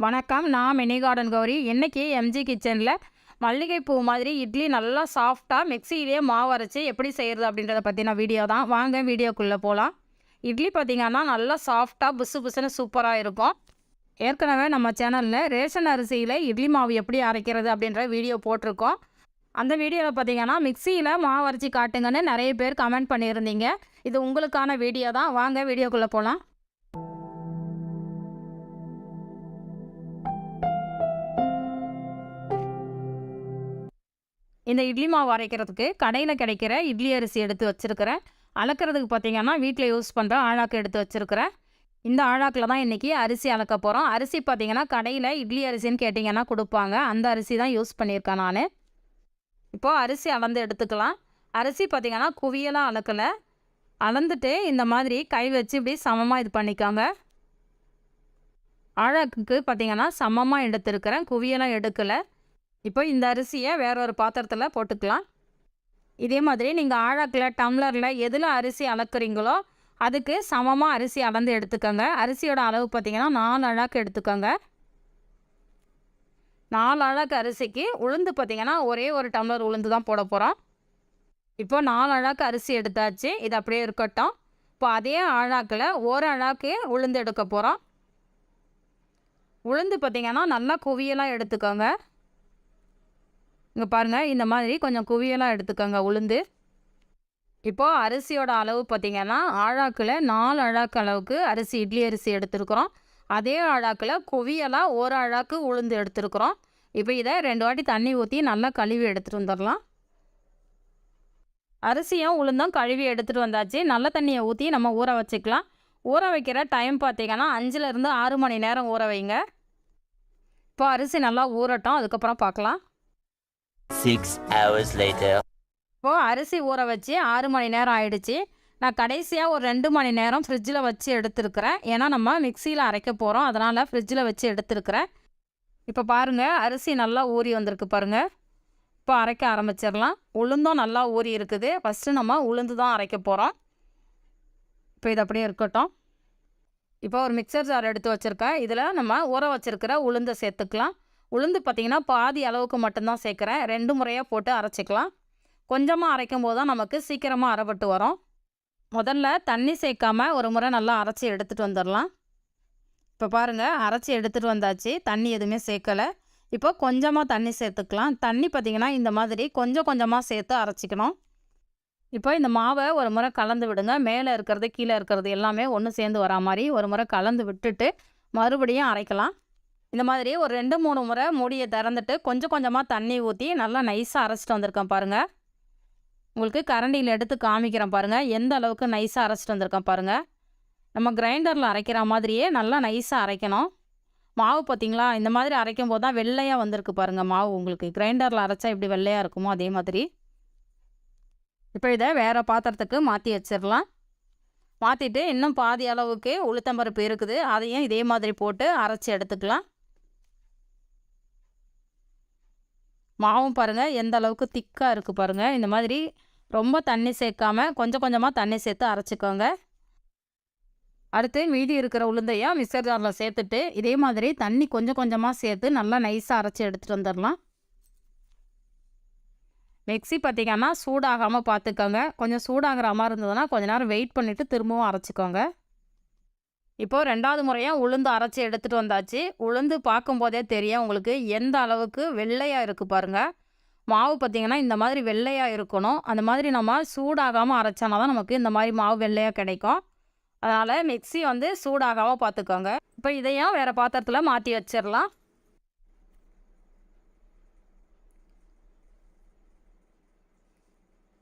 வணக்கம். நான் mini garden Gowri. இன்னைக்கு எம்ஜி கிச்சனில் மல்லிகைப்பூ மாதிரி இட்லி நல்லா சாஃப்டாக மிக்சியிலேயே மாவு அரைச்சி எப்படி செய்கிறது அப்படின்றத பற்றின வீடியோ தான். வாங்க வீடியோக்குள்ளே போகலாம். இட்லி பார்த்திங்கன்னா நல்லா சாஃப்டாக புசு புசுன்னு சூப்பராக இருக்கும். ஏற்கனவே நம்ம சேனலில் ரேஷன் அரிசியில் இட்லி மாவு எப்படி அரைக்கிறது அப்படின்ற வீடியோ போட்டிருக்கோம். அந்த வீடியோவில் பார்த்திங்கன்னா மிக்சியில் மாவு அரைச்சி காட்டுங்கன்னு நிறைய பேர் கமெண்ட் பண்ணியிருந்தீங்க. இது உங்களுக்கான வீடியோ தான். வாங்க வீடியோக்குள்ளே போகலாம். இந்த இட்லி மாவு அரைக்கிறதுக்கு கடையில் கிடைக்கிற இட்லி அரிசி எடுத்து வச்சுருக்கிறேன். அளக்கிறதுக்கு பார்த்திங்கன்னா வீட்டில் யூஸ் பண்ணுற ஆழாக்கு எடுத்து வச்சுருக்கிறேன். இந்த ஆழாக்கில் தான் இன்றைக்கி அரிசி அளக்க போகிறோம். அரிசி பார்த்திங்கன்னா கடையில் இட்லி அரிசின்னு கேட்டிங்கன்னா கொடுப்பாங்க. அந்த அரிசி தான் யூஸ் பண்ணியிருக்கேன் நான். இப்போது அரிசி அளந்து எடுத்துக்கலாம். அரிசி பார்த்திங்கன்னா குவியலாம் அளக்கலை. அளந்துட்டு இந்த மாதிரி கை வச்சு இப்படி சமமாக இது பண்ணிக்காங்க. ஆழாக்குக்கு பார்த்திங்கன்னா சமமாக எடுத்துருக்கிறேன், குவியலாம் எடுக்கலை. இப்போ இந்த அரிசியை வேற ஒரு பாத்திரத்தில் போட்டுக்கலாம். இதே மாதிரி நீங்கள் ஆழாக்கில் டம்ளரில் எதில் அரிசி அளக்குறீங்களோ அதுக்கு சமமாக அரிசி அளந்து எடுத்துக்கோங்க. அரிசியோட அளவு பார்த்திங்கன்னா 4 அழாக்கு எடுத்துக்கோங்க. 4 அழாக்கு அரிசிக்கு உளுந்து பார்த்திங்கன்னா ஒரே ஒரு டம்ளர் உளுந்து தான் போட போகிறோம். இப்போ 4 அழாக்கு அரிசி எடுத்தாச்சு. இது அப்படியே இருக்கட்டும். இப்போ அதே ஆழாக்கில் ஒரு அழாக்கு உளுந்து எடுக்க போகிறோம். உளுந்து பார்த்திங்கன்னா நல்லா குவியலாம் எடுத்துக்கோங்க. இங்கே பாருங்கள், இந்த மாதிரி கொஞ்சம் குவியலாக எடுத்துக்கோங்க உளுந்து. இப்போது அரிசியோட அளவு பார்த்திங்கன்னா ஆழாக்கில் 4 அழாக்கு அளவுக்கு அரிசி இட்லி அரிசி எடுத்துருக்குறோம். அதே ஆழாக்கில் குவியலாக ஒரு அழாக்கு உளுந்து எடுத்துருக்குறோம். இப்போ இதை 2 வாட்டி தண்ணி ஊற்றி நல்லா கழுவி எடுத்துகிட்டு வந்துடலாம். அரிசியும் உளுந்தும் கழுவி எடுத்துகிட்டு வந்தாச்சு. நல்ல தண்ணியை ஊற்றி நம்ம ஊற வச்சுக்கலாம். ஊற வைக்கிற டைம் பார்த்திங்கன்னா 5லேருந்து 6 மணி நேரம் ஊற வைங்க. இப்போ அரிசி நல்லா ஊறட்டும், அதுக்கப்புறம் பார்க்கலாம். 6 hours later. இப்போது அரிசி ஊற வச்சு 6 மணி நேரம் ஆயிடுச்சு. நான் கடைசியாக ஒரு 2 மணி நேரம் ஃப்ரிட்ஜில் வச்சு எடுத்துருக்கிறேன். ஏன்னா நம்ம மிக்சியில் அரைக்க போகிறோம், அதனால் ஃப்ரிட்ஜில் வச்சு எடுத்துருக்கிறேன். இப்போ பாருங்கள், அரிசி நல்லா ஊறி வந்திருக்கு பாருங்கள். இப்போ அரைக்க ஆரம்பிச்சிடலாம். உளுந்தும் நல்லா ஊறி இருக்குது. ஃபஸ்ட்டு நம்ம உளுந்து தான் அரைக்க போகிறோம். இப்போ இது அப்படியே இருக்கட்டும். இப்போ ஒரு மிக்சர் ஜார் எடுத்து வச்சுருக்கேன். இதில் நம்ம ஊற வச்சுருக்கிற உளுந்தை சேர்த்துக்கலாம். உளுந்து பார்த்திங்கன்னா பாதி அளவுக்கு மட்டும்தான் சேர்க்குறேன். 2 முறையாக போட்டு அரைச்சிக்கலாம். கொஞ்சமாக அரைக்கும் போது தான் நமக்கு சீக்கிரமாக அரைப்பட்டு வரும். முதல்ல தண்ணி சேர்க்காம ஒரு முறை நல்லா அரைச்சி எடுத்துகிட்டு வந்துடலாம். இப்போ பாருங்கள், அரைச்சி எடுத்துகிட்டு வந்தாச்சு. தண்ணி எதுவுமே சேர்க்கலை. இப்போ கொஞ்சமாக தண்ணி சேர்த்துக்கலாம். தண்ணி பார்த்திங்கன்னா இந்த மாதிரி கொஞ்சம் கொஞ்சமாக சேர்த்து அரைச்சிக்கணும். இப்போ இந்த மாவை ஒரு முறை கலந்து விடுங்க. மேலே இருக்கிறது கீழே இருக்கிறது எல்லாமே ஒன்று சேர்ந்து வரா மாதிரி ஒரு முறை கலந்து விட்டுட்டு மறுபடியும் அரைக்கலாம். இந்த மாதிரி ஒரு 2-3 முறை மூடியை திறந்துட்டு கொஞ்சம் கொஞ்சமாக தண்ணி ஊற்றி நல்லா நைஸாக அரைச்சிட்டு வந்திருக்கேன் பாருங்கள். உங்களுக்கு கரண்டியில் எடுத்து காமிக்கிறேன் பாருங்கள், எந்த அளவுக்கு நைஸாக அரைச்சிட்டு வந்திருக்கேன் பாருங்கள். நம்ம கிரைண்டரில் அரைக்கிற மாதிரியே நல்லா நைஸாக அரைக்கணும். மாவு பார்த்திங்களா, இந்த மாதிரி அரைக்கும் போது தான் வெள்ளையாக வந்திருக்கு பாருங்கள் மாவு. உங்களுக்கு கிரைண்டரில் அரைச்சா இப்படி வெள்ளையாக இருக்குமோ அதே மாதிரி. இப்போ இதை வேறு பாத்திரத்துக்கு மாற்றி வச்சிடலாம். மாற்றிட்டு இன்னும் பாதி அளவுக்கு உளுத்தம்பருப்பு இருக்குது, அதையும் இதே மாதிரி போட்டு அரைச்சி எடுத்துக்கலாம். மாவும் பாருங்கள் எந்த அளவுக்கு திக்காக இருக்குது பாருங்கள். இந்த மாதிரி ரொம்ப தண்ணி சேர்க்காம கொஞ்சம் கொஞ்சமாக தண்ணி சேர்த்து அரைச்சிக்கோங்க. அடுத்து மீதி இருக்கிற உளுந்தையாக மிக்சர் ஜாரில் சேர்த்துட்டு இதே மாதிரி தண்ணி கொஞ்சம் கொஞ்சமாக சேர்த்து நல்லா நைஸாக அரைச்சி எடுத்துகிட்டு வந்துடலாம். மிக்ஸி பார்த்திங்கன்னா சூடாகாமல் பார்த்துக்கோங்க. கொஞ்சம் சூடாகிற மாதிரி இருந்ததுன்னா கொஞ்சம் நேரம் வெயிட் பண்ணிவிட்டு திரும்பவும் அரைச்சிக்கோங்க. இப்போது 2வது முறையாக உளுந்து அரைச்சி எடுத்துகிட்டு வந்தாச்சு. உளுந்து பார்க்கும்போதே தெரியும் உங்களுக்கு எந்த அளவுக்கு வெள்ளையாக இருக்குது பாருங்கள். மாவு பார்த்திங்கன்னா இந்த மாதிரி வெள்ளையாக இருக்கணும். அந்த மாதிரி நம்ம சூடாகாமல் அரைச்சானா தான் நமக்கு இந்த மாதிரி மாவு வெள்ளையாக கிடைக்கும். அதனால் மிக்ஸி சூடாகாமல் பார்த்துக்கோங்க. இப்போ இதையும் வேறு பாத்திரத்தில் மாற்றி வச்சிடலாம்.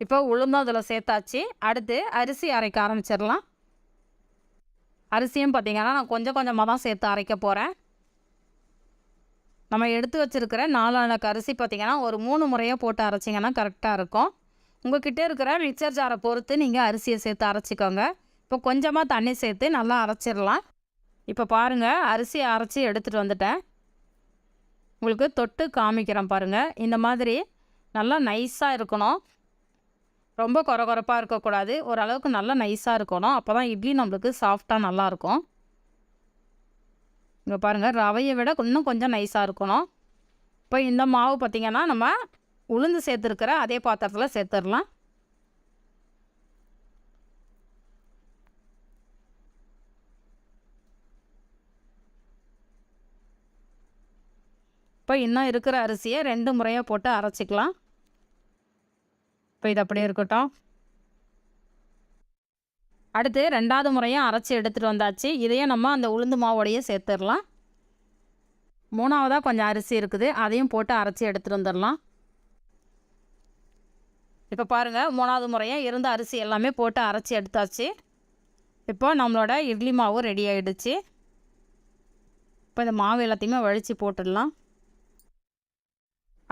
இப்போ உளுந்தும் அதில் சேர்த்தாச்சு. அடுத்து அரிசி அரைக்க ஆரம்பிச்சிடலாம். அரிசியும் பார்த்திங்கன்னா நான் கொஞ்சம் கொஞ்சமாக தான் சேர்த்து அரைக்க போகிறேன். நம்ம எடுத்து வச்சுருக்கிற 4 அழாக்கு அரிசி பார்த்திங்கன்னா ஒரு 3 முறையாக போட்டு அரைச்சிங்கன்னா கரெக்டாக இருக்கும். உங்கள்கிட்ட இருக்கிற மிக்சர் ஜாரை பொறுத்து நீங்கள் அரிசியை சேர்த்து அரைச்சிக்கோங்க. இப்போ கொஞ்சமாக தண்ணி சேர்த்து நல்லா அரைச்சிடலாம். இப்போ பாருங்கள், அரிசியை அரைச்சி எடுத்துகிட்டு வந்துட்டேன். உங்களுக்கு தொட்டு காமிக்கிறேன் பாருங்கள். இந்த மாதிரி நல்லா நைஸாக இருக்கணும். ரொம்ப கொரகொரப்பாக இருக்கக்கூடாது. ஓரளவுக்கு நல்லா நைஸாக இருக்கணும். அப்போ தான் இட்லி நம்மளுக்கு சாஃப்டாக நல்லாயிருக்கும். இங்கே பாருங்கள், ரவையை விட இன்னும் கொஞ்சம் நைஸாக இருக்கணும். இப்போ இந்த மாவு பார்த்திங்கன்னா நம்ம உளுந்து சேர்த்துருக்கிற அதே பாத்திரத்தில் சேர்த்துடலாம். இப்போ இன்னும் இருக்கிற அரிசியை 2 முறையாக போட்டு அரைச்சிக்கலாம். இப்போ இது அப்படியே இருக்கட்டும். அடுத்து 2வது முறையும் அரைச்சி எடுத்துகிட்டு வந்தாச்சு. இதையும் நம்ம அந்த உளுந்து மாவோடையே சேர்த்துடலாம். 3வதாக கொஞ்சம் அரிசி இருக்குது, அதையும் போட்டு அரைச்சி எடுத்துகிட்டு வந்துடலாம். இப்போ பாருங்கள், 3வது முறையாக இருந்த அரிசி எல்லாமே போட்டு அரைச்சி எடுத்தாச்சு. இப்போ நம்மளோட இட்லி மாவு ரெடி ஆகிடுச்சு. இப்போ இந்த மாவு எல்லாத்தையுமே வழித்து போட்டுடலாம்.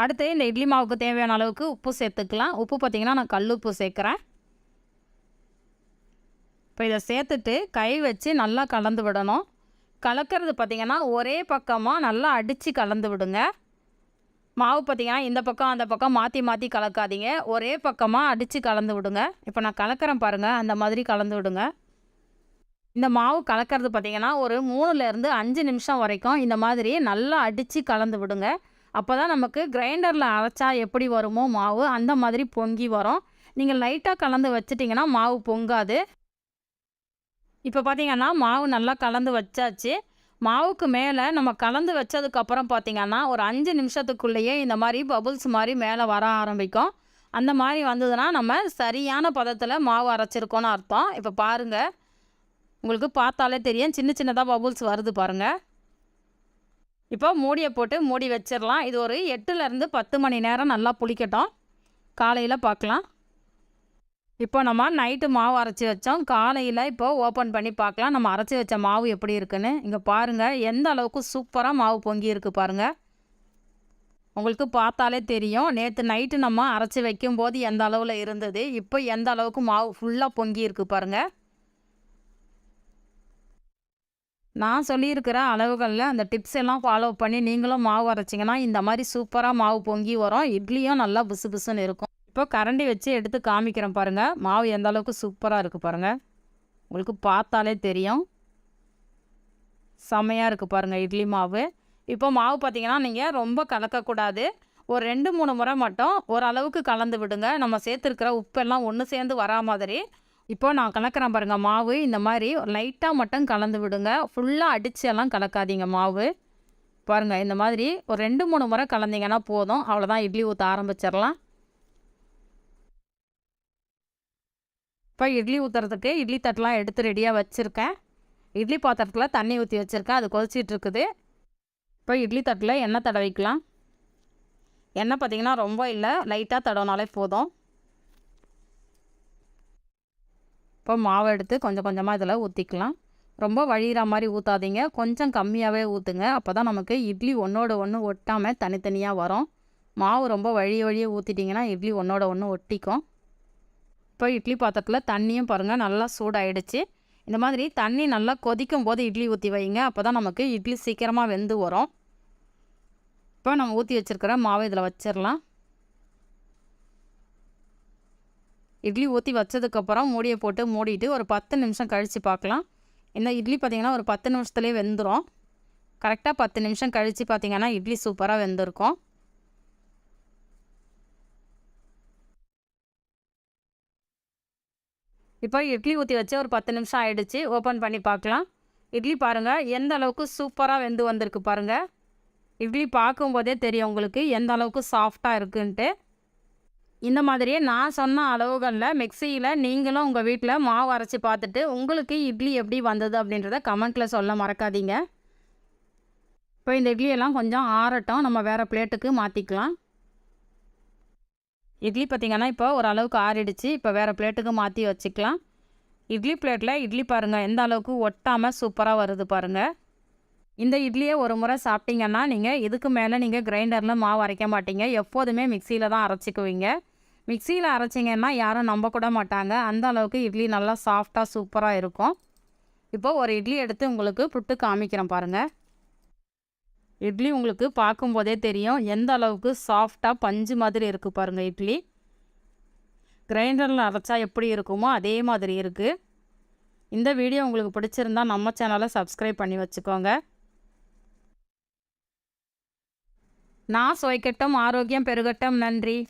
அடுத்து இந்த இட்லி மாவுக்கு தேவையான அளவுக்கு உப்பு சேர்த்துக்கலாம். உப்பு பார்த்திங்கன்னா நான் கல் உப்பு சேர்க்குறேன். இப்போ இதை சேர்த்துட்டு கை வச்சு நல்லா கலந்து விடணும். கலக்கிறது பார்த்திங்கன்னா ஒரே பக்கமாக நல்லா அடித்து கலந்து விடுங்க. மாவு பார்த்திங்கன்னா இந்த பக்கம் அந்த பக்கம் மாற்றி மாற்றி கலக்காதீங்க, ஒரே பக்கமாக அடித்து கலந்து விடுங்க. இப்போ நான் கலக்கிறேன் பாருங்கள், அந்த மாதிரி கலந்து விடுங்க. இந்த மாவு கலக்கிறது பார்த்திங்கன்னா ஒரு 3லேருந்து 5 நிமிஷம் வரைக்கும் இந்த மாதிரி நல்லா அடித்து கலந்து விடுங்க. அப்போ தான் நமக்கு கிரைண்டரில் அரைச்சா எப்படி வருமோ மாவு அந்த மாதிரி பொங்கி வரும். நீங்கள் லைட்டாக கலந்து வச்சிட்டிங்கன்னா மாவு பொங்காது. இப்போ பார்த்திங்கன்னா மாவு நல்லா கலந்து வச்சாச்சு. மாவுக்கு மேலே நம்ம கலந்து வச்சதுக்கப்புறம் பார்த்திங்கன்னா ஒரு 5 நிமிஷத்துக்குள்ளேயே இந்த மாதிரி பபுள்ஸ் மாதிரி மேலே வர ஆரம்பிக்கும். அந்த மாதிரி வந்ததுன்னா நம்ம சரியான பதத்தில் மாவு அரைச்சிருக்கோன்னு அர்த்தம். இப்போ பாருங்கள், உங்களுக்கு பார்த்தாலே தெரியும், சின்ன சின்னதாக பபுள்ஸ் வருது பாருங்கள். இப்போ மூடியை போட்டு மூடி வச்சிடலாம். இது ஒரு 8லேருந்து 10 மணி நேரம் நல்லா புளிக்கட்டும். காலையில் பார்க்கலாம். இப்போ நம்ம நைட்டு மாவு அரைச்சி வச்சோம். காலையில் இப்போ ஓப்பன் பண்ணி பார்க்கலாம் நம்ம அரைச்சி வச்ச மாவு எப்படி இருக்குன்னு. இங்கே பாருங்கள், எந்த அளவுக்கு சூப்பராக மாவு பொங்கி இருக்குது பாருங்கள். உங்களுக்கு பார்த்தாலே தெரியும், நேற்று நைட்டு நம்ம அரைச்சி வைக்கும்போது எந்த அளவில் இருந்தது, இப்போ எந்த அளவுக்கு மாவு ஃபுல்லாக பொங்கி இருக்குது பாருங்கள். நான் சொல்லியிருக்கிற அளவுகளில் அந்த டிப்ஸ் எல்லாம் ஃபாலோ பண்ணி நீங்களும் மாவு அரைச்சிங்கன்னா இந்த மாதிரி சூப்பராக மாவு பொங்கி வரும். இட்லியும் நல்லா புசு புசுன்னு இருக்கும். இப்போ கரண்டி வச்சு எடுத்து காமிக்கிறேன் பாருங்கள், மாவு எந்த அளவுக்கு சூப்பராக இருக்குது பாருங்கள். உங்களுக்கு பார்த்தாலே தெரியும், செமையாக இருக்குது பாருங்கள் இட்லி மாவு. இப்போ மாவு பார்த்திங்கன்னா நீங்கள் ரொம்ப கலக்கக்கூடாது. ஒரு 2-3 முறை மட்டும் ஓரளவுக்கு கலந்து விடுங்க. நம்ம சேர்த்துருக்கிற உப்பெல்லாம் ஒன்று சேர்ந்து வரா மாதிரி. இப்போ நான் கலக்கிறேன் பாருங்கள், மாவு இந்த மாதிரி லைட்டாக மட்டும் கலந்து விடுங்க. ஃபுல்லாக அடிச்செல்லாம் கலக்காதீங்க மாவு. பாருங்கள், இந்த மாதிரி ஒரு 2-3 முறை கலந்தீங்கன்னா போதும். அவ்வளோதான், இட்லி ஊற்ற ஆரம்பிச்சிடலாம். இப்போ இட்லி ஊற்றுறதுக்கு இட்லி தட்டெலாம் எடுத்து ரெடியாக வச்சுருக்கேன். இட்லி பாத்திரத்தில் தண்ணி ஊற்றி வச்சுருக்கேன், அது கொதிச்சிட்டு இருக்குது. இப்போ இட்லி தட்டில் எண்ணெய் தடவிக்கலாம். எண்ணெய் பார்த்திங்கன்னா ரொம்ப இல்லை, லைட்டாக தடவினாலே போதும். இப்போ மாவை எடுத்து கொஞ்சம் கொஞ்சமாக இதில் ஊற்றிக்கலாம். ரொம்ப வழிகிற மாதிரி ஊற்றாதீங்க, கொஞ்சம் கம்மியாகவே ஊற்றுங்க. அப்போ தான் நமக்கு இட்லி ஒன்றோட ஒன்று ஒட்டாமல் தனித்தனியாக வரும். மாவு ரொம்ப வழியே ஊற்றிட்டிங்கன்னா இட்லி ஒன்றோட ஒன்று ஒட்டிக்கும். இப்போ இட்லி பாத்திரத்தில் தண்ணியும் பாருங்கள் நல்லா சூடாயிடுச்சு. இந்த மாதிரி தண்ணி நல்லா கொதிக்கும் போது இட்லி ஊற்றி வைங்க, அப்போ தான் நமக்கு இட்லி சீக்கிரமாக வெந்து வரும். இப்போ நம்ம ஊற்றி வச்சுருக்கிற மாவு இதில் வச்சிடலாம். இட்லி ஊற்றி வச்சதுக்கப்புறம் மூடியை போட்டு மூடிட்டு ஒரு 10 நிமிஷம் கழித்து பார்க்கலாம். இந்த இட்லி பார்த்திங்கன்னா ஒரு 10 நிமிஷத்துலேயே வெந்துடும். கரெக்டாக 10 நிமிஷம் கழித்து பார்த்திங்கன்னா இட்லி சூப்பராக வெந்திருக்கும். இப்போ இட்லி ஊற்றி வச்சு ஒரு 10 நிமிஷம் ஆகிடுச்சு. ஓப்பன் பண்ணி பார்க்கலாம். இட்லி பாருங்கள் எந்த அளவுக்கு சூப்பராக வெந்து வந்திருக்கு பாருங்கள். இட்லி பார்க்கும்போதே தெரியும் உங்களுக்கு எந்த அளவுக்கு சாஃப்டாக இருக்குன்ட்டு. இந்த மாதிரியே நான் சொன்ன அளவுகளில் மிக்சியில் நீங்களும் உங்கள் வீட்டில் மாவு அரைச்சி பார்த்துட்டு உங்களுக்கு இட்லி எப்படி வந்தது அப்படின்றத கமெண்ட்டில் சொல்ல மறக்காதீங்க. இப்போ இந்த இட்லியெல்லாம் கொஞ்சம் ஆறட்டும், நம்ம வேறு பிளேட்டுக்கு மாற்றிக்கலாம். இட்லி பார்த்திங்கன்னா இப்போ ஓரளவுக்கு ஆறிடுச்சு. இப்போ வேறு பிளேட்டுக்கு மாற்றி வச்சுக்கலாம். இட்லி பிளேட்டில் இட்லி பாருங்கள் எந்த அளவுக்கு ஒட்டாமல் சூப்பராக வருது பாருங்கள். இந்த இட்லியை ஒரு முறை சாப்பிட்டீங்கன்னா நீங்கள் இதுக்கு மேலே நீங்கள் கிரைண்டரில் மாவு அரைக்க மாட்டீங்க, எப்போதுமே மிக்சியில் தான் அரைச்சிக்குவீங்க. மிக்சியில் அரைச்சிங்கன்னா யாரும் நம்ப கூட மாட்டாங்க, அந்த அளவுக்கு இட்லி நல்லா சாஃப்டாக சூப்பராக இருக்கும். இப்போ ஒரு இட்லி எடுத்து உங்களுக்கு புட்டு காமிக்கிறேன் பாருங்கள். இட்லி உங்களுக்கு பார்க்கும்போதே தெரியும் எந்த அளவுக்கு சாஃப்டாக பஞ்சு மாதிரி இருக்குது பாருங்கள். இட்லி கிரைண்டரில் அரைச்சா எப்படி இருக்குமோ அதே மாதிரி இருக்குது. இந்த வீடியோ உங்களுக்கு பிடிச்சிருந்தா நம்ம சேனலை சப்ஸ்கிரைப் பண்ணி வச்சுக்கோங்க. நான் சுவைக்கட்டும், ஆரோக்கியம் பெருகட்டும். நன்றி.